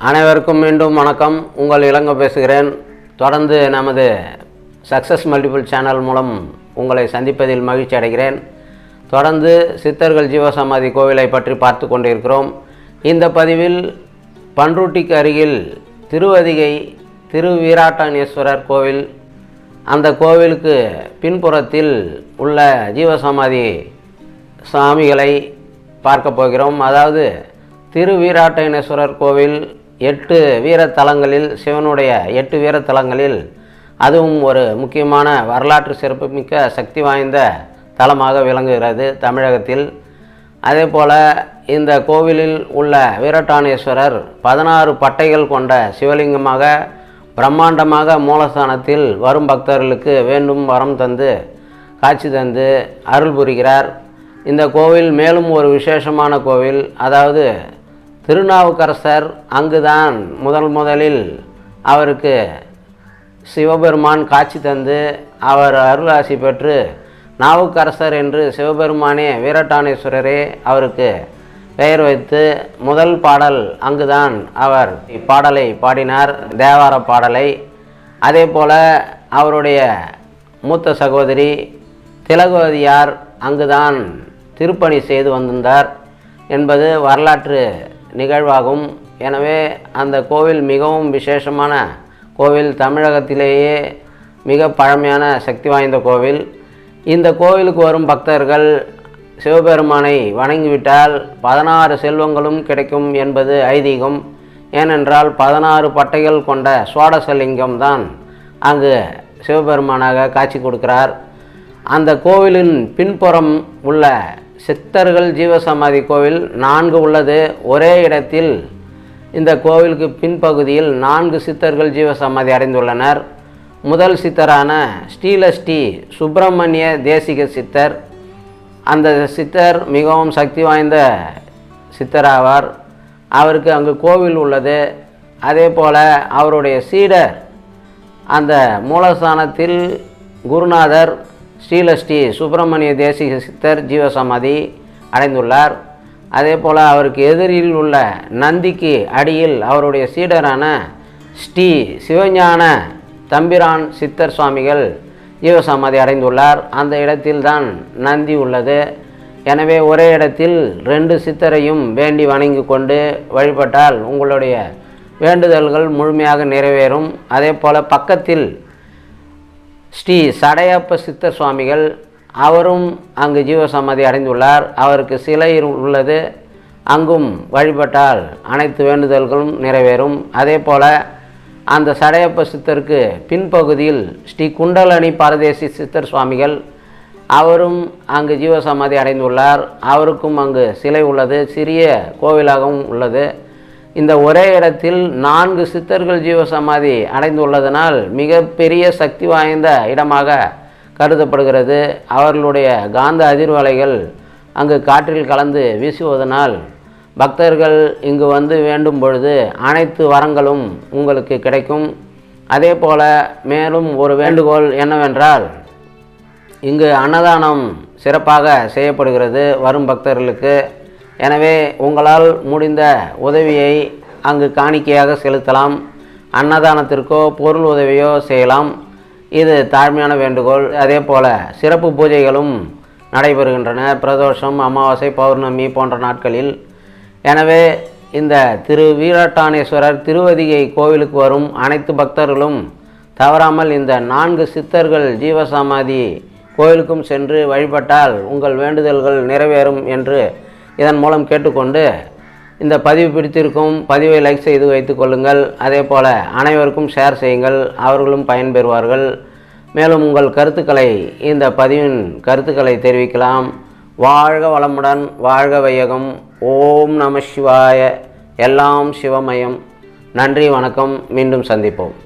அனைவருக்கும் மீண்டும் வணக்கம். உங்கள் இளங்கோ பேசுகிறேன். தொடர்ந்து நமது சக்ஸஸ் மல்டிபிள் சேனல் மூலம் உங்களை சந்திப்பதில் மகிழ்ச்சி அடைகிறேன். தொடர்ந்து சித்தர்கள் ஜீவசமாதி கோவிலை பற்றி பார்த்து கொண்டிருக்கிறோம். இந்த பதிவில் பன்ருட்டிக்கு அருகில் திருவதிகை திருவீராட்டனேஸ்வரர் கோவில், அந்த கோவிலுக்கு பின்புறத்தில் உள்ள ஜீவசமாதி சாமிகளை பார்க்க போகிறோம். அதாவது திருவீராட்டனேஸ்வரர் கோவில் 8 வீரத்தலங்களில், சிவனுடைய 8 வீரத்தலங்களில் அதுவும் ஒரு முக்கியமான வரலாற்று சிறப்புமிக்க சக்தி வாய்ந்த தலமாக விளங்குகிறது தமிழகத்தில். அதே போல் இந்த கோவிலில் உள்ள வீராட்டனேஸ்வரர் 16 பட்டைகள் கொண்ட சிவலிங்கமாக பிரம்மாண்டமாக மூலஸ்தானத்தில் வரும் பக்தர்களுக்கு வேண்டும் வரம் தந்து காட்சி தந்து அருள் புரிகிறார். இந்த கோவில் மேலும் ஒரு விசேஷமான கோவில். அதாவது திருநாவுக்கரசர் அங்குதான் முதலில் அவருக்கு சிவபெருமான் காட்சி தந்து அவர் அருளாசி பெற்று நாவுக்கரசர் என்று சிவபெருமானே வீராட்டனேஸ்வரரே அவருக்கு பெயர் வைத்து முதல் பாடல் அங்குதான் அவர் இப்பாடலை பாடினார், தேவார பாடலை. அதே போல் அவருடைய மூத்த சகோதரி திலகவதியார் அங்குதான் திருப்பணி செய்து வந்திருந்தார் என்பது வரலாற்று நிகழ்வாகும். எனவே அந்த கோவில் மிகவும் விசேஷமான கோவில், தமிழகத்திலேயே மிக பழமையான சக்தி வாய்ந்த கோவில். இந்த கோவிலுக்கு வரும் பக்தர்கள் சிவபெருமானை வணங்கிவிட்டால் 16 செல்வங்களும் கிடைக்கும் என்பது ஐதீகம். ஏனென்றால் 16 பட்டைகள் கொண்ட சுவாடசலிங்கம் தான் அங்கு சிவபெருமானாக காட்சி கொடுக்கிறார். அந்த கோவிலின் பின்புறம் உள்ள சித்தர்கள் ஜீவசமாதி கோவில் 4 உள்ளது. ஒரே இடத்தில் இந்த கோவிலுக்கு பின்பகுதியில் 4 சித்தர்கள் ஜீவசமாதி அடைந்துள்ளனர். முதல் சித்தரான ஸ்ரீலஸ்ரீ சுப்பிரமணிய தேசிக சித்தர், அந்த சித்தர் மிகவும் சக்தி வாய்ந்த சித்தராவார். அவருக்கு அங்கு கோவில் உள்ளது. அதே போல் அவருடைய சீடர் அந்த மூலஸ்தானத்தில் குருநாதர் ஸ்ரீலஸ்ரீ சுப்பிரமணிய தேசிக சித்தர் ஜீவசமாதி அடைந்துள்ளார். அதே போல் அவருக்கு எதிரில் உள்ள நந்திக்கு அடியில் அவருடைய சீடரான ஸ்ரீ சிவஞான தம்பிரான் சித்தர் சுவாமிகள் ஜீவசமாதி அடைந்துள்ளார். அந்த இடத்தில்தான் நந்தி உள்ளது. எனவே ஒரே இடத்தில் 2 சித்தரையும் வேண்டி வணங்கி கொண்டு வழிபட்டால் உங்களுடைய வேண்டுதல்கள் முழுமையாக நிறைவேறும். அதே போல் பக்கத்தில் ஸ்ரீ சடையப்ப சித்தர் சுவாமிகள், அவரும் அங்கு ஜீவசமாதி அடைந்துள்ளார். அவருக்கு சிலை உள்ளது. அங்கும் வழிபட்டால் அனைத்து வேண்டுதல்களும் நிறைவேறும். அதே போல் அந்த சடையப்ப சித்தருக்கு பின்பகுதியில் ஸ்ரீ குண்டலனி பரதேசி சித்தர் சுவாமிகள், அவரும் அங்கு ஜீவசமாதி அடைந்துள்ளார். அவருக்கும் அங்கு சிலை உள்ளது, சிறிய கோவிலாகவும் உள்ளது. இந்த ஒரே இடத்தில் 4 சித்தர்கள் ஜீவசமாதி அடைந்துள்ளதனால் மிகப்பெரிய சக்தி வாய்ந்த இடமாக கருதப்படுகிறது. அவர்களுடைய காந்த அதிர்வலைகள் அங்கு காற்றில் கலந்து வீசுவதனால் பக்தர்கள் இங்கு வந்து வேண்டும் பொழுது அனைத்து வரங்களும் உங்களுக்கு கிடைக்கும். அதே போல் மேலும் ஒரு வேண்டுகோள் என்னவென்றால், இங்கு அன்னதானம் சிறப்பாக செய்யப்படுகிறது வரும் பக்தர்களுக்கு. எனவே உங்களால் முடிந்த உதவியை அங்கு காணிக்கையாக செலுத்தலாம். அன்னதானத்திற்கோ பொருள் உதவியோ செய்யலாம். இது தாழ்மையான வேண்டுகோள். அதே போல் சிறப்பு பூஜைகளும் நடைபெறுகின்றன பிரதோஷம், அமாவாசை, பௌர்ணமி போன்ற நாட்களில். எனவே இந்த திருவீராட்டனேஸ்வரர் திருவதிகை கோவிலுக்கு வரும் அனைத்து பக்தர்களும் தவறாமல் இந்த 4 சித்தர்கள் ஜீவசமாதி கோவிலுக்கும் சென்று வழிபட்டால் உங்கள் வேண்டுதல்கள் நிறைவேறும் என்று இதன் மூலம் கேட்டுக்கொண்டு, இந்த பதிவு பிடித்திருக்கும் பதிவை லைக் செய்து வைத்துக் கொள்ளுங்கள். அதே போல் அனைவருக்கும் ஷேர் செய்யுங்கள், அவர்களும் பயன்பெறுவார்கள். மேலும் உங்கள் கருத்துக்களை, இந்த பதிவின் கருத்துக்களை தெரிவிக்கலாம். வாழ்க வளமுடன், வாழ்க வையகம். ஓம் நம சிவாய. எல்லாம் சிவமயம். நன்றி, வணக்கம். மீண்டும் சந்திப்போம்.